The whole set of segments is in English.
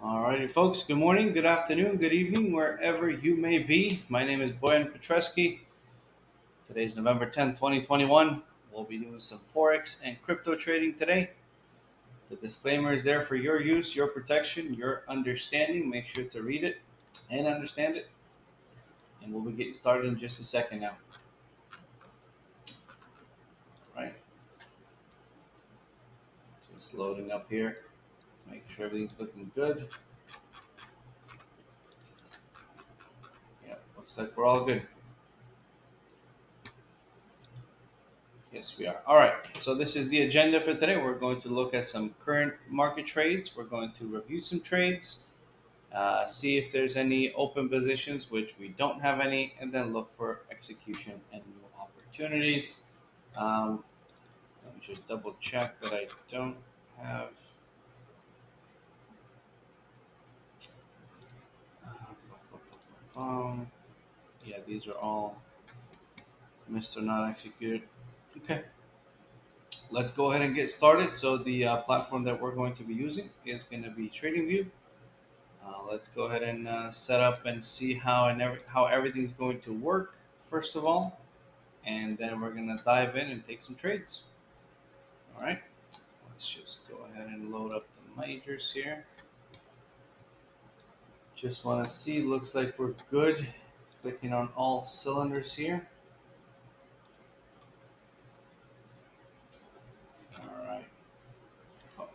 Alrighty, folks. Good morning, good afternoon, good evening, wherever you may be. My name is Bojan Petreski. Today's November 10th, 2021. We'll be doing some Forex and crypto trading today. The disclaimer is there for your use, your protection, your understanding. Make sure to read it and understand it. And we'll be getting started in just a second now. Right? Just loading up here. Make sure everything's looking good. Yeah, looks like we're all good. Yes, we are. All right. So this is the agenda for today. We're going to look at some current market trades. We're going to review some trades, see if there's any open positions, which we don't have any, and then look for execution and new opportunities. Let me just double check that I don't have. Um, yeah, these are all missed or not executed. Okay. Let's go ahead and get started. So the platform that we're going to be using is going to be TradingView. Let's go ahead and set up and see how everything's going to work first of all, and then we're gonna dive in and take some trades. All right, let's just go ahead and load up the majors here. Just want to see. Looks like we're good. Clicking on all cylinders here. All right. Oh,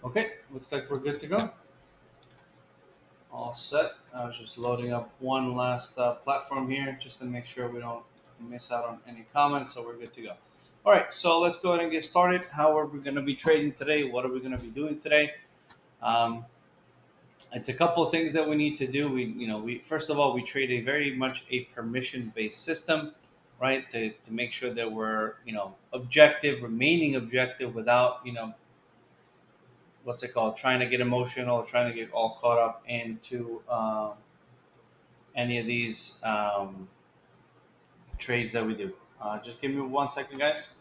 okay, looks like we're good to go. All set. I was just loading up one last platform here just to make sure we don't miss out on any comments, so we're good to go. All right, so let's go ahead and get started. How are we going to be trading today? What are we going to be doing today? Um, it's a couple of things that we need to do. We first of all we trade a very much a permission based system, right? To make sure that we're objective, remaining objective without what's it called, trying to get emotional, trying to get all caught up into any of these trades that we do. Just give me 1 second, guys.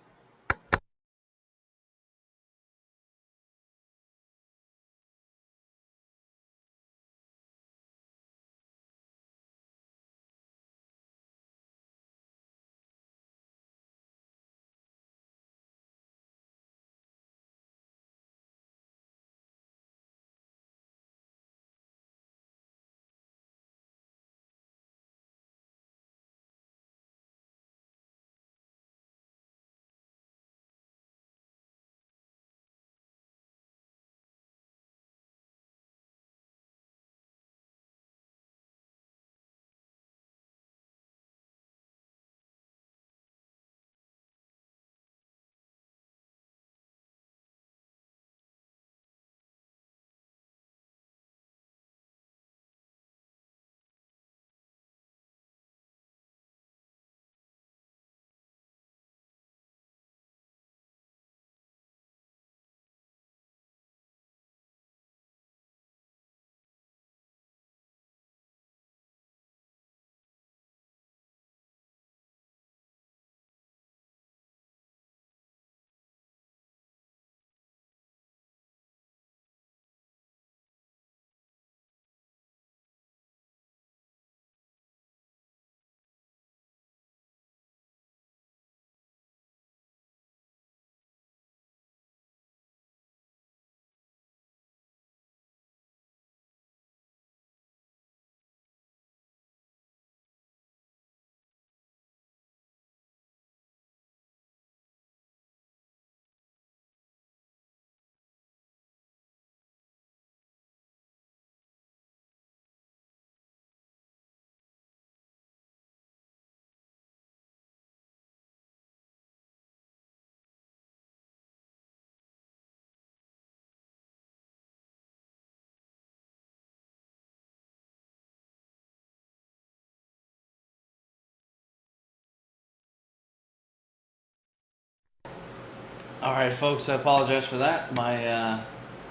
All right, folks, I apologize for that. My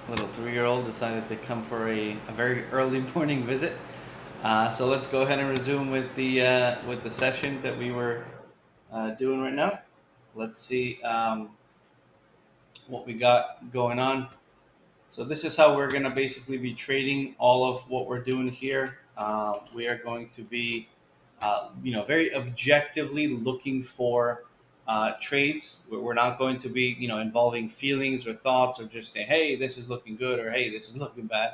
little 3-year-old decided to come for a very early morning visit. So let's go ahead and resume with the session that we were doing right now. Let's see what we got going on. So this is how we're going to basically be trading all of what we're doing here. We are going to be, very objectively looking for trades. We're not going to be, involving feelings or thoughts or just say, hey, this is looking good or hey, this is looking bad.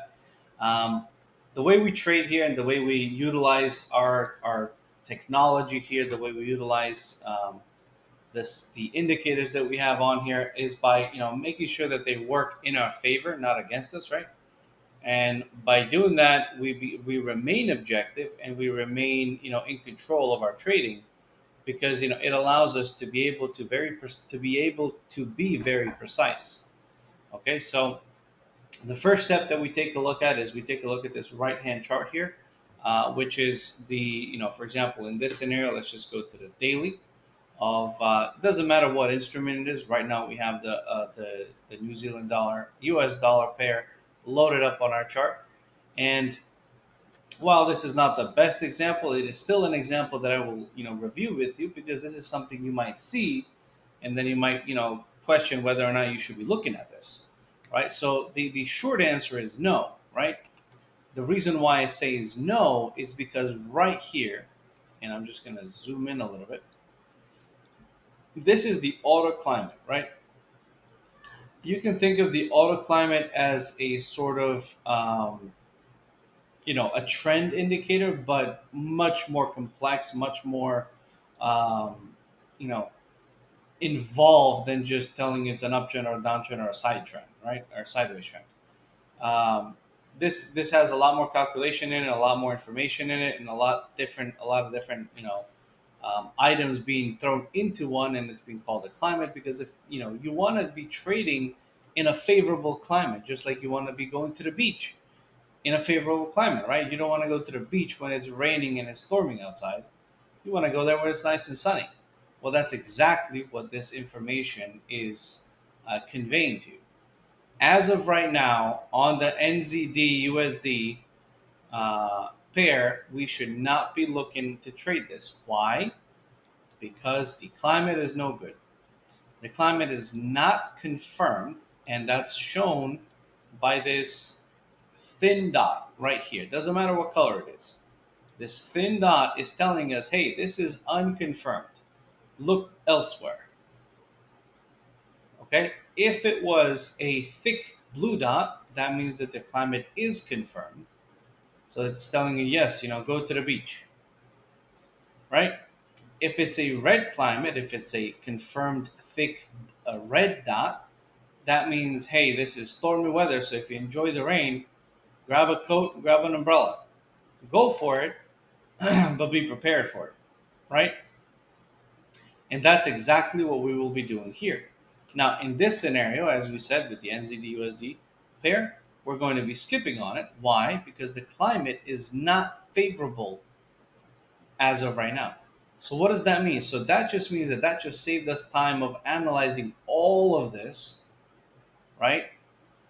Um, the way we trade here and the way we utilize our technology here, the way we utilize the indicators that we have on here is by making sure that they work in our favor, not against us, right? And by doing that, we remain objective and we remain in control of our trading because it allows us to be able to be very precise. Okay, so the first step that we take a look at is we take a look at this right hand chart here, which is for example, in this scenario, let's just go to the daily of doesn't matter what instrument it is. Right now we have the New Zealand dollar US dollar pair loaded up on our chart, and while this is not the best example, it is still an example that I will review with you because this is something you might see, and then you might question whether or not you should be looking at this, right? So the short answer is no, right? The reason why I say is no is because right here, and I'm just going to zoom in a little bit. This is the auto climate, right? You can think of the auto climate as a sort of a trend indicator, but much more complex, much more um, you know involved than just telling it's an uptrend or a downtrend or a side trend, right, or a sideways trend. Um, this has a lot more calculation in it, a lot more information in it, and a lot of different items being thrown into one, and it's being called a climate because if you want to be trading in a favorable climate, just like you want to be going to the beach in a favorable climate, right? You don't want to go to the beach when it's raining and it's storming outside. You want to go there when it's nice and sunny. Well, that's exactly what this information is conveying to you. As of right now, on the NZD USD pair, we should not be looking to trade this. Why? Because the climate is no good. The climate is not confirmed, and that's shown by this thin dot right here. Doesn't matter what color it is. This thin dot is telling us, hey, this is unconfirmed. Look elsewhere. Okay? If it was a thick blue dot, that means that the climate is confirmed. So it's telling you, yes, go to the beach. Right? If it's a red climate, if it's a confirmed thick red dot, that means, hey, this is stormy weather. So if you enjoy the rain, grab a coat, grab an umbrella. Go for it, but be prepared for it. Right? And that's exactly what we will be doing here. Now, in this scenario, as we said with the NZD USD pair, we're going to be skipping on it. Why? Because the climate is not favorable as of right now. So what does that mean? So that just means that just saved us time of analyzing all of this, right?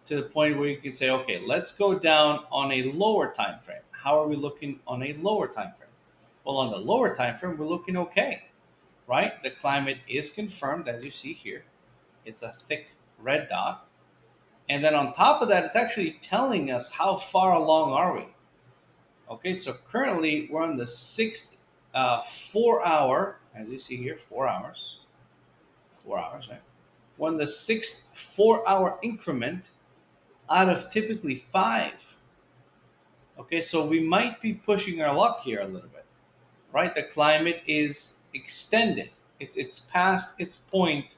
To the point where you can say, okay, let's go down on a lower time frame. How are we looking on a lower time frame? Well, on the lower time frame, we're looking okay, right? The climate is confirmed, as you see here. It's a thick red dot. And then on top of that, it's actually telling us how far along are we. Okay, so currently we're on the sixth 4-hour, as you see here, 4 hours. 4 hours, right? We're on the sixth 4-hour increment out of typically 5. Okay, so we might be pushing our luck here a little bit, right? The climate is extended. It's past its point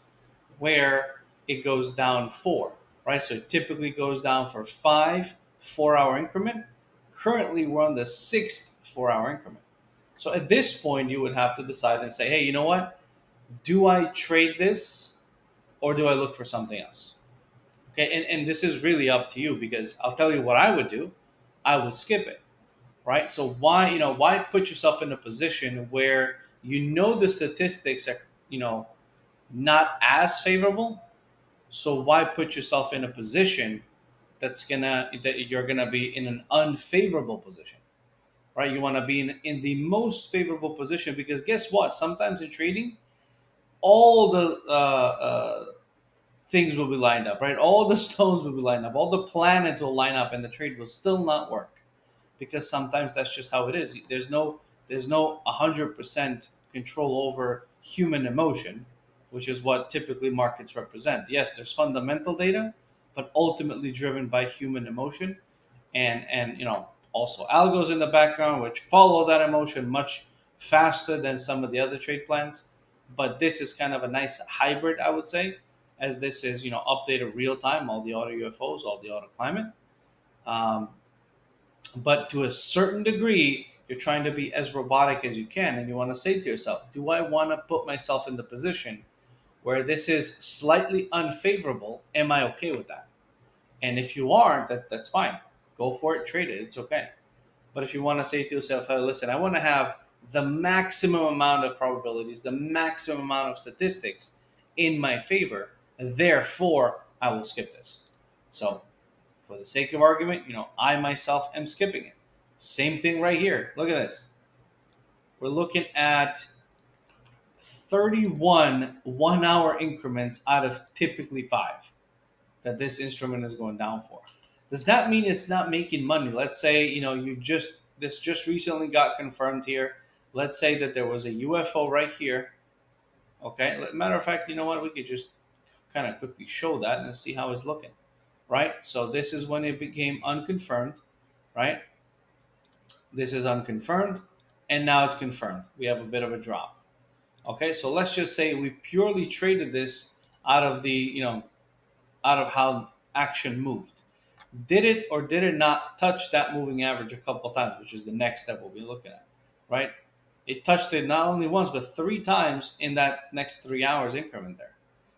where it goes down 4, right? So it typically goes down for 5 4-hour increment. Currently, we're on the 6th 4-hour increment. So at this point, you would have to decide and say, hey, you know what? Do I trade this or do I look for something else? Okay, and this is really up to you because I'll tell you what I would do. I would skip it, right? So why put yourself in a position where the statistics are not as favorable, So why put yourself in a position that you're gonna be in an unfavorable position, right? You want to be in the most favorable position, because guess what? Sometimes in trading, all the things will be lined up, right? All the stones will be lined up, all the planets will line up, and the trade will still not work, because sometimes that's just how it is. There's no 100% control over human emotion, which is what typically markets represent. Yes, there's fundamental data, but ultimately driven by human emotion, and also algos in the background which follow that emotion much faster than some of the other trade plans. But this is kind of a nice hybrid, I would say, as this is updated real time, all the auto UFOs, all the auto climate. Um, but to a certain degree, you're trying to be as robotic as you can, and you want to say to yourself, do I want to put myself in the position where this is slightly unfavorable? Am I okay with that? And if you aren't, that's fine. Go for it, trade it. It's okay. But if you want to say to yourself, hey, listen, I want to have the maximum amount of probabilities, the maximum amount of statistics in my favor, therefore I will skip this. So, for the sake of argument, I myself am skipping it. Same thing right here. Look at this. We're looking at 31 1 hour increments out of typically 5 that this instrument is going down for. Does that mean it's not making money? Let's say, this just recently got confirmed here. Let's say that there was a UFO right here. Okay. Matter of fact, you know what? We could just kind of quickly show that and see how it's looking. Right? So this is when it became unconfirmed, right? This is unconfirmed, and now it's confirmed. We have a bit of a drop. Okay, so let's just say we purely traded this out of out of how action moved. Did it or did it not touch that moving average a couple times, which is the next step we'll be looking at, right? It touched it not only once, but 3 times in that next 3 hours increment there.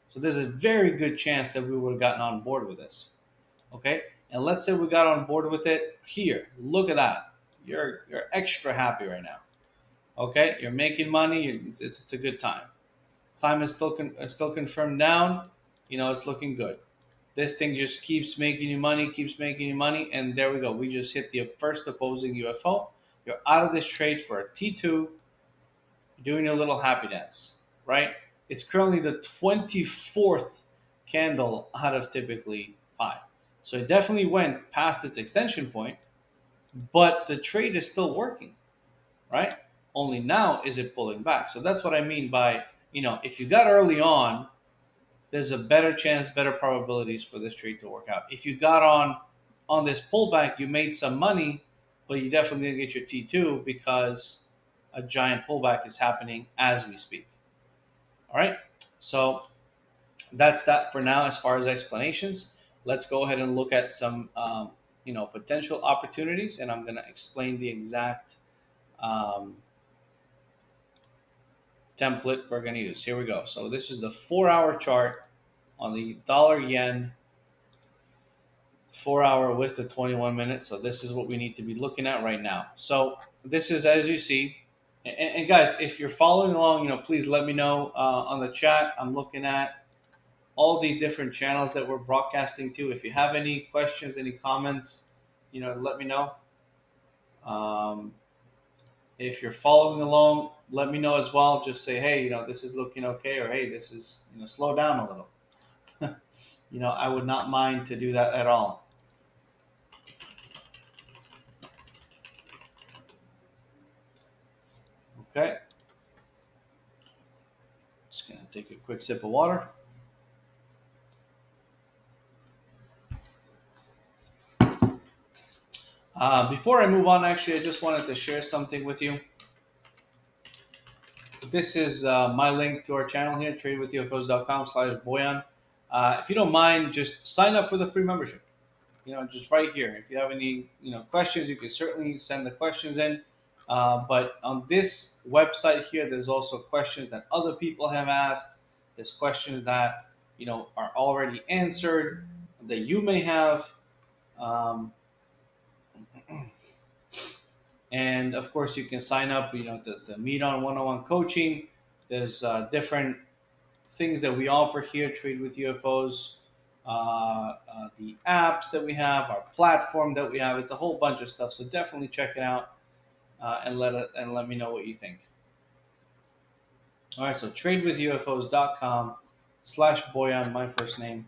So there's a very good chance that we would have gotten on board with this. Okay, and let's say we got on board with it here. Look at that. You're extra happy right now. Okay, you're making money. It's a good time. Climb is still confirmed down. It's looking good. This thing just keeps making you money, and there we go. We just hit the first opposing UFO. You're out of this trade for a T2. You're doing a little happy dance, right? It's currently the 24th candle out of typically 5. So it definitely went past its extension point, but the trade is still working, right? Only now is it pulling back. So that's what I mean by, if you got early on, there's a better chance, better probabilities for this trade to work out. If you got on this pullback, you made some money, but you definitely didn't get your T2 because a giant pullback is happening as we speak. All right. So that's that for now as far as explanations. Let's go ahead and look at some potential opportunities, and I'm going to explain the exact template we're going to use. Here we go. So this is the 4-hour chart on the dollar yen 4-hour with the 21 minutes. So this is what we need to be looking at right now. So this is, as you see, and guys, if you're following along, please let me know on the chat. I'm looking at all the different channels that we're broadcasting to. If you have any questions, any comments, let me know. If you're following along, let me know as well. Just say, hey, this is looking okay, or hey, this is, slow down a little. I would not mind to do that at all. Okay. Just going to take a quick sip of water. Before I move on, actually, I just wanted to share something with you. This is my link to our channel here, tradewithufos.com/Bojan. If you don't mind, just sign up for the free membership. Just right here. If you have any, questions, you can certainly send the questions in. But on this website here, there's also questions that other people have asked. There's questions that, are already answered that you may have. And of course, you can sign up, to meet on one-on-one coaching. There's different things that we offer here, Trade with UFOs. the apps that we have, our platform that we have. It's a whole bunch of stuff. So definitely check it out and let me know what you think. All right, so tradewithufos.com/Boyan, my first name.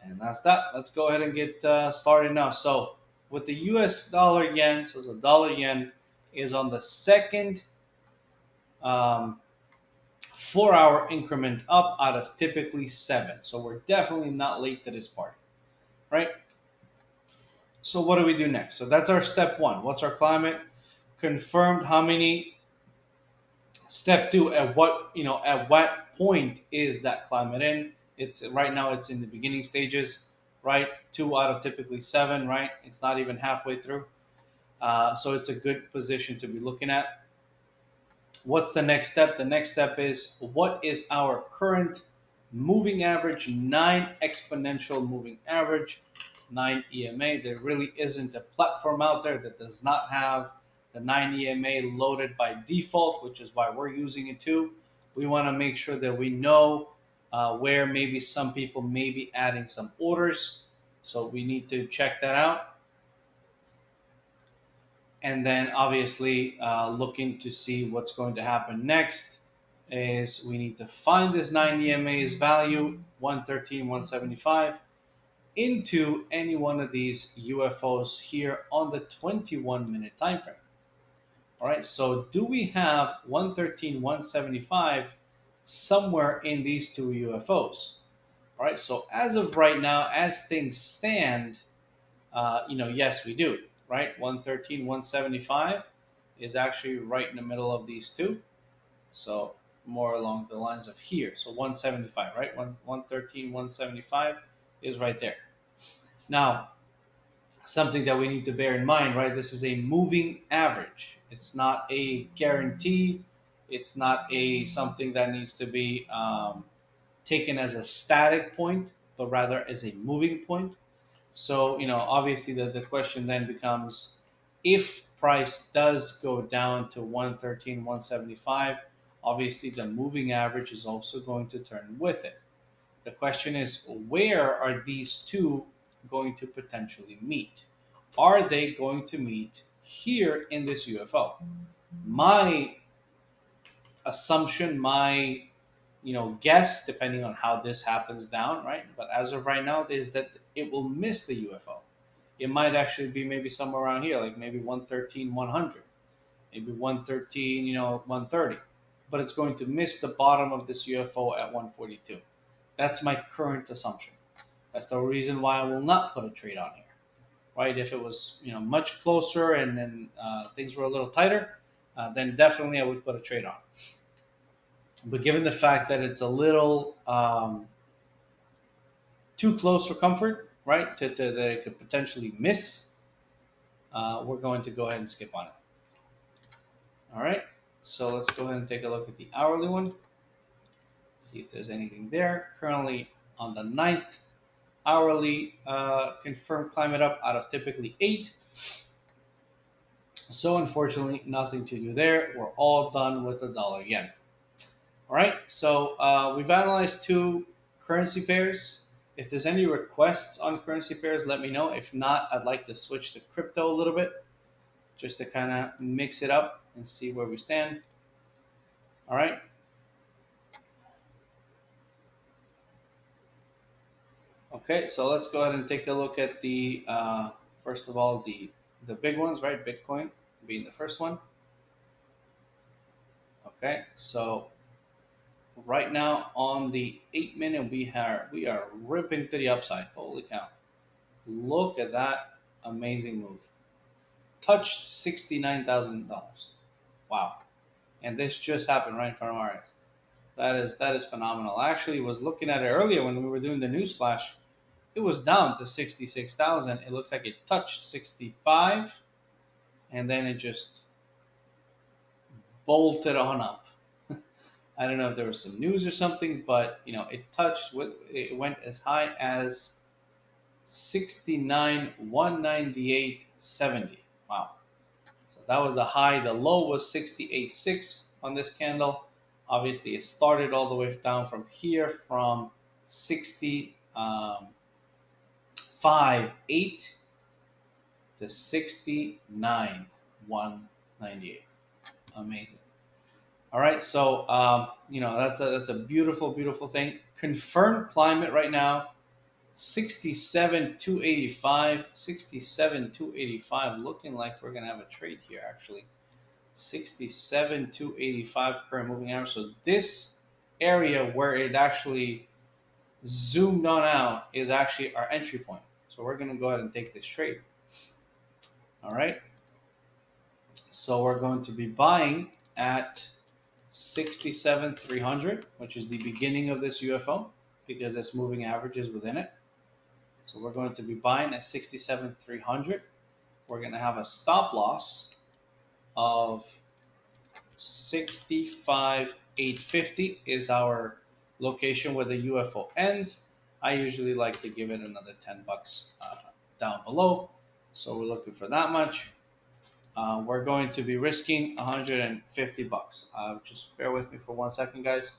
And that's that. Let's go ahead and get started now. So with the US dollar yen, so the dollar yen is on the second um, 4 hour increment up out of typically 7. So we're definitely not late to this party, right? So what do we do next? So that's our step one. What's our climate? Confirmed how many. Step two, at what point is that climate in? It's right now it's in the beginning stages, right? 2 out of typically 7, right? It's not even halfway through. So it's a good position to be looking at. What's the next step? The next step is what is our current moving average, 9 exponential moving average, 9 EMA. There really isn't a platform out there that does not have the 9 EMA loaded by default, which is why we're using it too. We want to make sure that we know where maybe some people may be adding some orders. So we need to check that out. And then obviously looking to see what's going to happen next is we need to find this 9 EMA's value, 113, 175, into any one of these UFOs here on the 21-minute time frame. All right, so do we have 113, 175 somewhere in these two UFOs? All right, so as of right now, as things stand, yes, we do, right? 113, 175 is actually right in the middle of these two. So more along the lines of here. So 175, right? 113, 175 is right there. Now, something that we need to bear in mind, right? This is a moving average. It's not a guarantee. It's not a something that needs to be taken as a static point, but rather as a moving point. So, obviously the question then becomes if price does go down to 113, 175, obviously the moving average is also going to turn with it. The question is, where are these two going to potentially meet? Are they going to meet here in this UFO? My assumption, my guess, depending on how this happens down, right? But as of right now, is that it will miss the UFO. It might actually be maybe somewhere around here, like maybe 113, 100, maybe 113, 130. But it's going to miss the bottom of this UFO at 142. That's my current assumption. That's the reason why I will not put a trade on here, right? If it was much closer and then things were a little tighter, then definitely I would put a trade on. But given the fact that it's a little too close for comfort, right, that it could potentially miss, we're going to go ahead and skip on it. All right, so let's go ahead and take a look at the hourly one. See if there's anything there. Currently on the 9th hourly confirmed climate up out of typically 8. So unfortunately, nothing to do there. We're all done with the dollar yen. All right, so we've analyzed 2 currency pairs. If there's any requests on currency pairs, let me know. If not, I'd like to switch to crypto a little bit just to kind of mix it up and see where we stand. All right. Okay, so let's go ahead and take a look at the, first of all, the big ones, right? Bitcoin being the first one. Okay, so right now on the 8-minute, we are ripping to the upside. Holy cow. Look at that amazing move. Touched $69,000. Wow. And this just happened right in front of our eyes. That is phenomenal. I actually was looking at it earlier when we were doing the news flash. It was down to 66,000. It looks like it touched 65 and then it just bolted on up. I don't know if there was some news or something, but it went as high as 69,198.70. Wow. So that was the high. The low was 68.6 on this candle. Obviously, it started all the way down from here from 60 58 to 69 198. Amazing. All right, so that's a beautiful, beautiful thing. Confirmed climate right now, 67 285, 67 285. Looking like we're gonna have a trade here actually. 67 285 current moving average. So this area where it actually zoomed on out is actually our entry point. So we're gonna go ahead and take this trade. All right. So we're going to be buying at 67 300, which is the beginning of this UFO because this moving average is within it. So we're going to be buying at 67 300. We're going to have a stop loss of 65 850 is our location where the UFO ends. I usually like to give it another 10 bucks down below. So we're looking for that much. We're going to be risking 150 bucks. Just bear with me for 1 second, guys.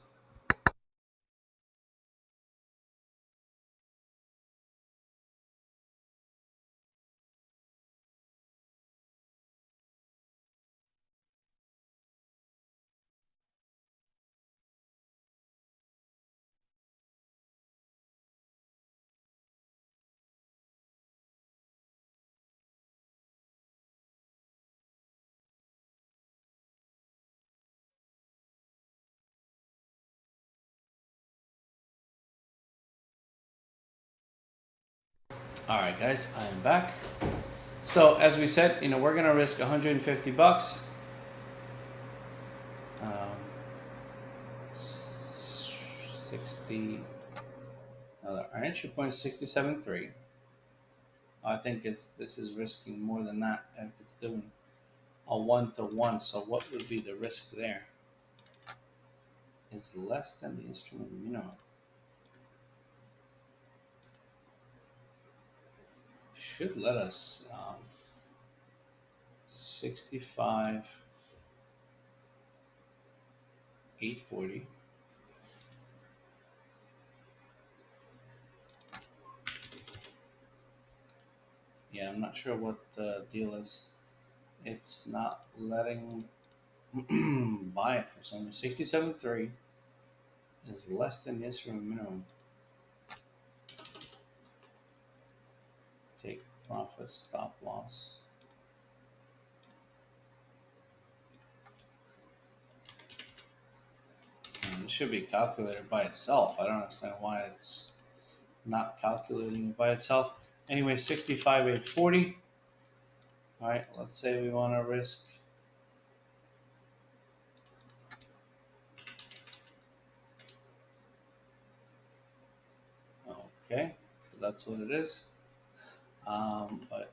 All right, guys, I am back. So as we said, we're gonna risk 150 bucks. 60. Our entry point is 67.3. I think this is risking more than that if it's doing a 1-to-1. So what would be the risk there? Is less than the instrument minimum. Should let us 65 840. Yeah, I'm not sure what the deal is. It's not letting buy it for some reason. 67.3 is less than the instrument minimum. Take profit, stop loss. And it should be calculated by itself. I don't understand why it's not calculating it by itself. Anyway, 65 840. All right, let's say we want to risk. Okay, so that's what it is. But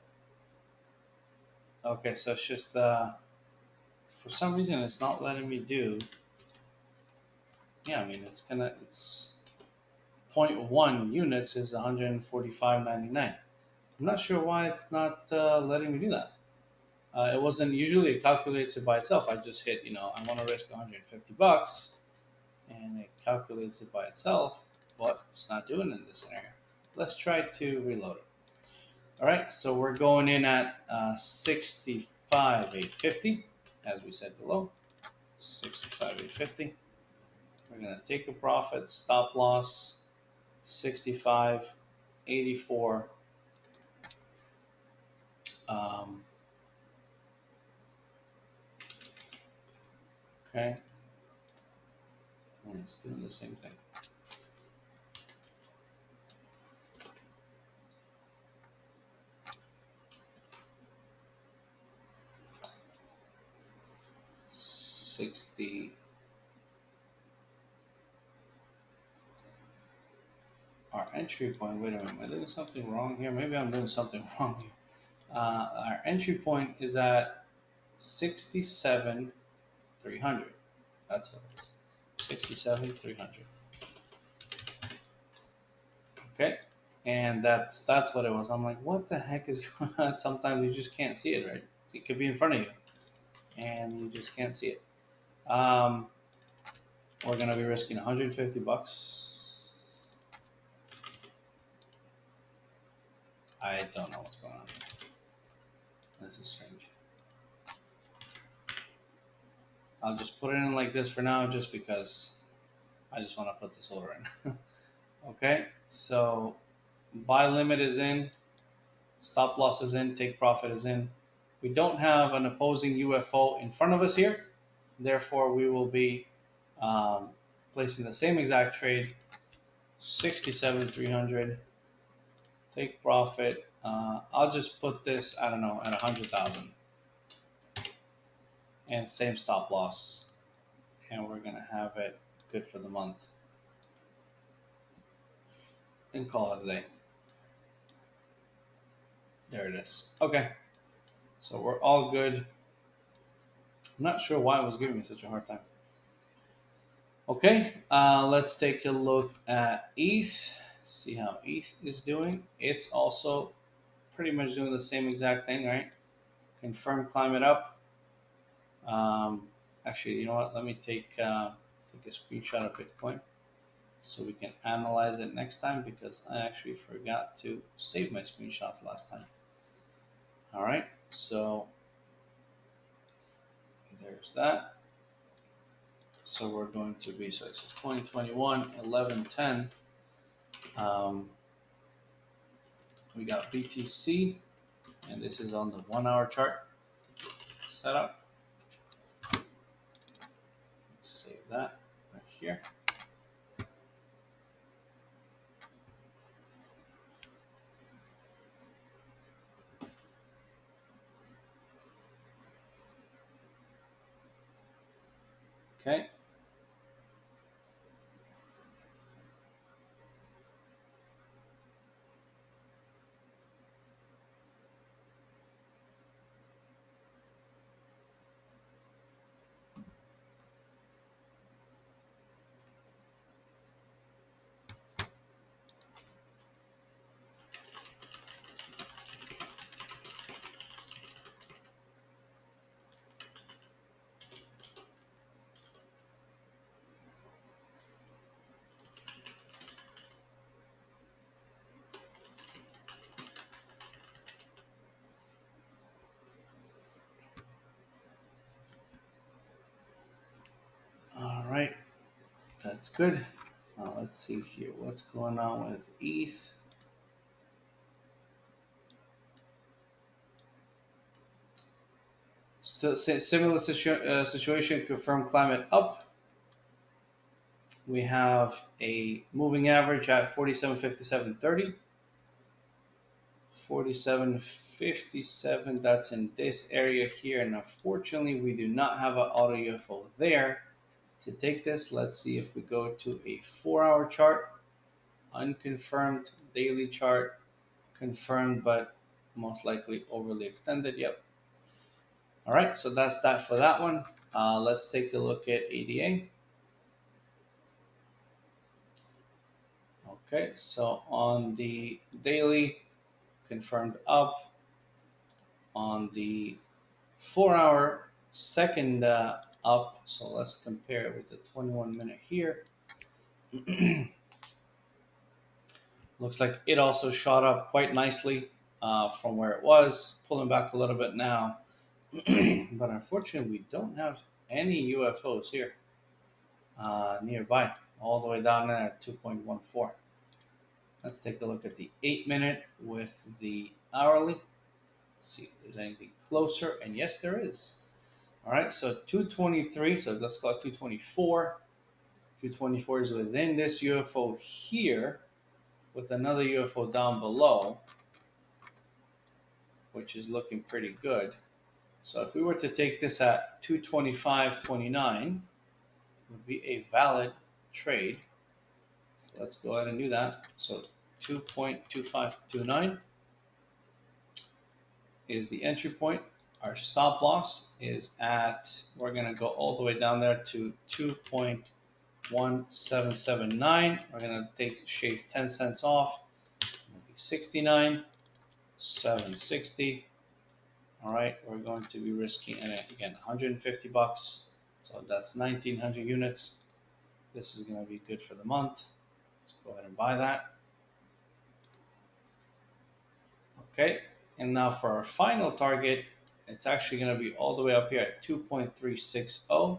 okay, so it's just for some reason it's not letting me do. Yeah, I mean it's 0.1 units is 145.99. I'm not sure why it's not letting me do that. It wasn't usually it calculates it by itself. I just hit I want to risk 150 bucks, and it calculates it by itself, but it's not doing it in this scenario. Let's try to reload it. All right, so we're going in at 65 850, as we said below. 65 850. We're gonna take a profit, stop loss 65 84. Okay, and it's doing the same thing. Our entry point. Wait a minute, am I doing something wrong here? Maybe I'm doing something wrong here. Our entry point is at 67 300. That's what it is. 67 300. Okay, and that's what it was. I'm like, what the heck is going on? Sometimes you just can't see it, right? It could be in front of you, and you just can't see it. We're gonna be risking 150 bucks. I don't know what's going on. This is strange. I'll just put it in like this for now, just because I just want to put this order in. Okay, so buy limit is in, stop loss is in, take profit is in. We don't have an opposing UFO in front of us here. Therefore, we will be placing the same exact trade, 67,300. Take profit. I'll just put this, I don't know, at 100,000. And same stop loss. And we're going to have it good for the month. And call it a day. There it is. Okay. So we're all good. I'm not sure why it was giving me such a hard time. Okay. Let's take a look at ETH. See how ETH is doing. It's also pretty much doing the same exact thing, right? Confirm, climb it up. Actually, you know what? Let me take a screenshot of Bitcoin so we can analyze it next time, because I actually forgot to save my screenshots last time. All right, so there's that. So we're going to be, so it's 2021, 11/10. We got BTC, and this is on the 1 hour chart setup. Save that right here. Okay. All right, that's good. Now let's see here what's going on with ETH. Still similar situation. Confirm climate up. We have a moving average at 47.5730. 47.57. That's in this area here, and unfortunately, we do not have an auto UFO there. To take this, let's see if we go to a 4 hour chart, unconfirmed daily chart, confirmed but most likely overly extended. Yep. All right, so that's that for that one. Let's take a look at ADA. Okay, so on the daily, confirmed up. On the 4 hour, second up. So let's compare it with the 21 minute here. Looks like it also shot up quite nicely from where it was, pulling back a little bit now. But unfortunately, we don't have any UFOs here nearby, all the way down there at 2.14. Let's take a look at the 8 minute with the hourly. See if there's anything closer. And yes, there is. All right, so 223. So let's call it 224. 224 is within this UFO here, with another UFO down below, which is looking pretty good. So if we were to take this at 225.29, would be a valid trade. So let's go ahead and do that. So 2.2529 is the entry point. Our stop loss is at, we're going to go all the way down there to 2.1779. We're going to shave 10 cents off. It's going to be 69.760. All right, we're going to be risking, and again, 150 bucks. So that's 1,900 units. This is going to be good for the month. Let's go ahead and buy that. Okay, and now for our final target, it's actually going to be all the way up here at 2.360.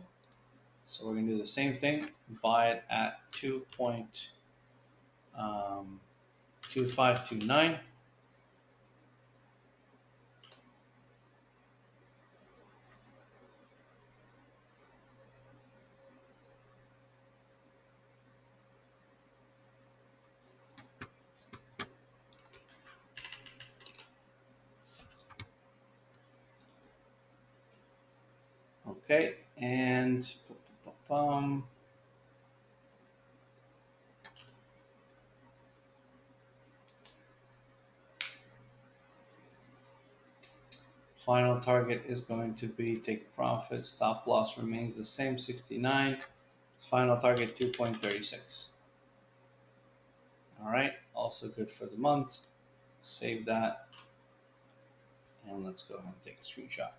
So we're going to do the same thing, buy it at 2.2529. Okay, and final target is going to be take profit. Stop loss remains the same, 69. Final target 2.36. All right, also good for the month. Save that, and let's go ahead and take a screenshot.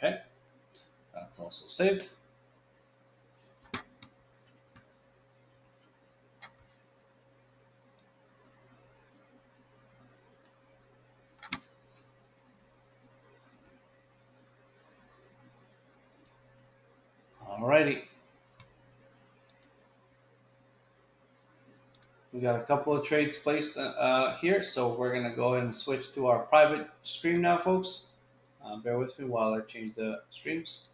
Okay, that's also saved. Alrighty. We got a couple of trades placed here, so we're gonna go ahead and switch to our private stream now, folks. Bear with me while I change the streams.